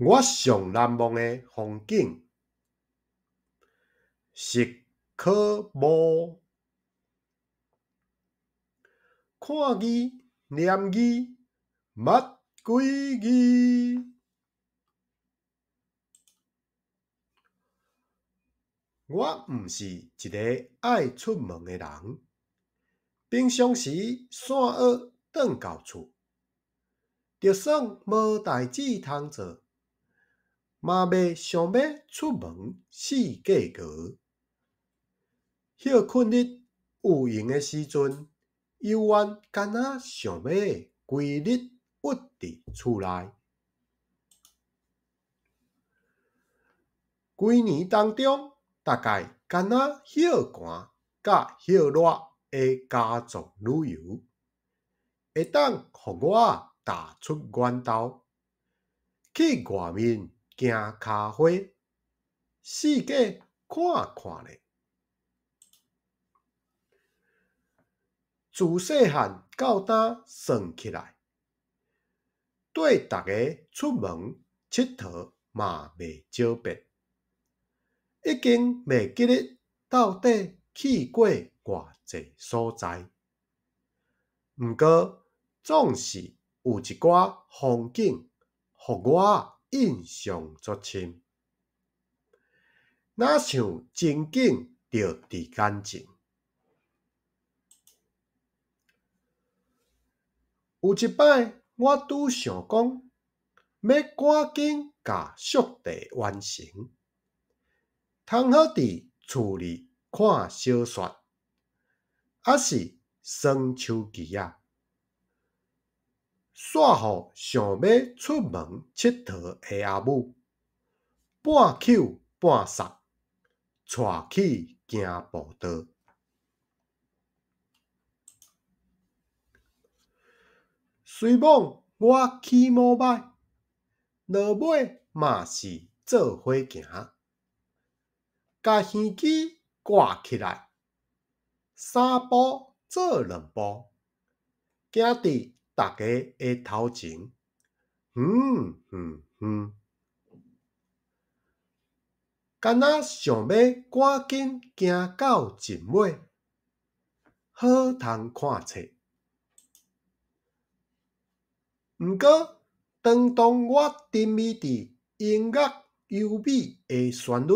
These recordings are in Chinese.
我上难忘的风景是考无，看字念字，捌几字。我毋是一个爱出门的人，平常时散学转到厝，就算无代志通做，嘛袂想要出门四界迩。歇困日有闲的时阵，犹原干那想要规日屈伫厝内。规年当中，大概干那歇寒甲歇热的家族旅游，会当互我踏出源头，去外面行脚花，四界看看咧。自细汉到今算起来，对大家出门佚佗嘛袂少遍，已经袂记得到底去过偌济所在。毋过总是有一寡风景，互我印象足深，若像情景就伫眼前。有一摆，我拄想讲，要赶紧甲速题完成，通好伫厝里看小说，还是耍手机啊，煞互想要出门佚佗的阿母，半抾半杀，带去行步道。虽望我起毛歹，落尾嘛是做伙行，甲耳机挂起来，三步做两步，行伫大家的头前，敢若想要赶紧行到尽尾，好通看册。毋过，当我沉迷伫音乐优美的旋律，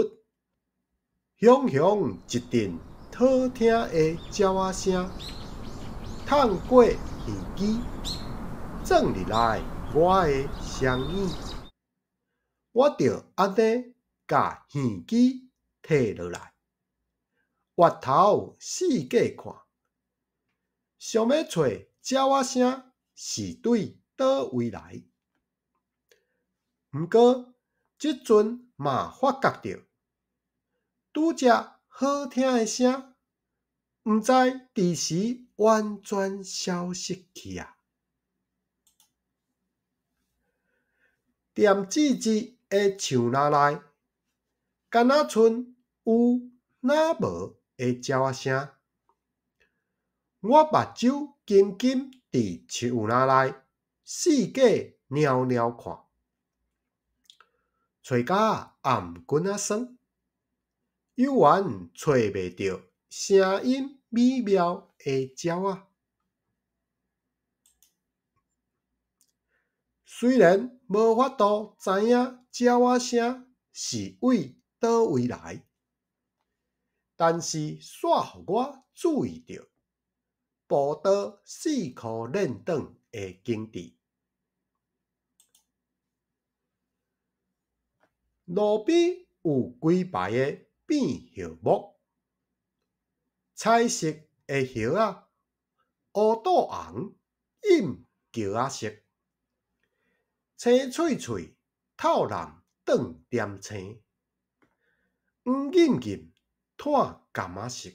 响响一阵好听的鸟仔声，透过耳机转入来我的双耳，我就安尼甲耳机摕落来，越头四界看，想要找鸟仔声是对倒位来。毋过，即阵嘛发觉到，拄则好听的声，毋知伫时完全消失去啊！甜滋滋的树林内，敢若剩有若无的鸟仔声。我目睭紧紧伫树林内四界裊裊看，找甲暗棍仔酸，犹原找袂到声音美妙的鸟仔。虽然无法度知影鸟仔声是为倒位来，但是煞互我注意到步道四处练长的景致。路边有几排的变叶木，彩色的叶仔，乌倒红，映桥仔色，青翠翠，透蓝转点青，黄艳艳，炭甘仔色，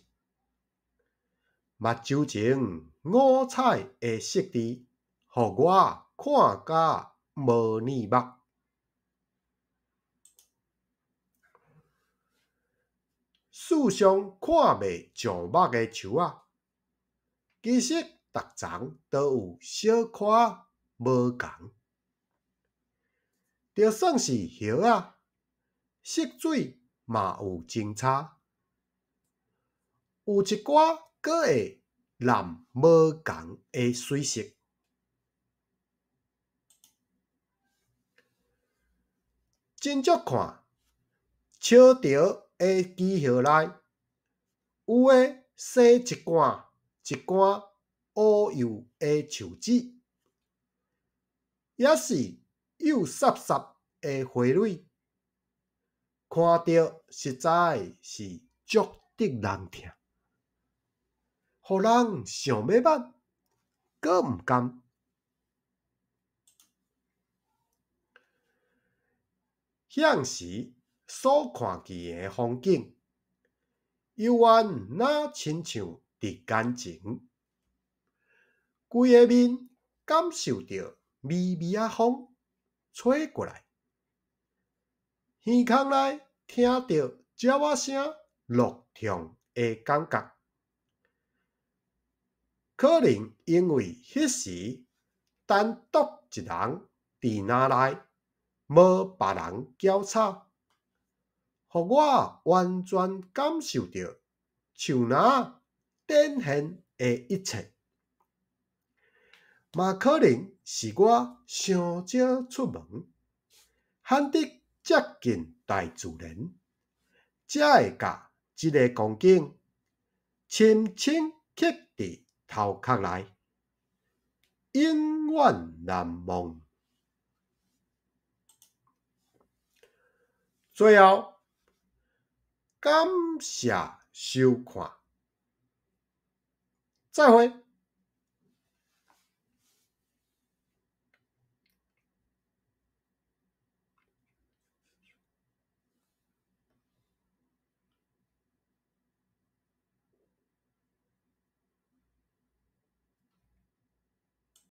目睭前五彩的色字，互我看甲无腻目。树上看袂上目的树仔，其实逐丛都有小可无共。就算是叶仔，色水嘛有真差。有一寡佫会染无共的水色。真足看，笑潮的枝叶内，有诶生一罐一罐乌油的树籽，也是幼湿湿的花蕊，看着实在是足得人疼，互人想要捌，阁毋甘。向时所看见的风景，犹原若亲像伫眼前，规个面感受着微微啊风吹过来，耳孔内听到鸟仔声落虫的感觉，可能因为迄时单独一人伫那内，无别人搅吵。互我完全感受到树林展现的一切，嘛可能是我上少出门，罕得接近大自然，才会甲这个光景深深刻伫头壳内，永远难忘。最后，感谢收看，再会。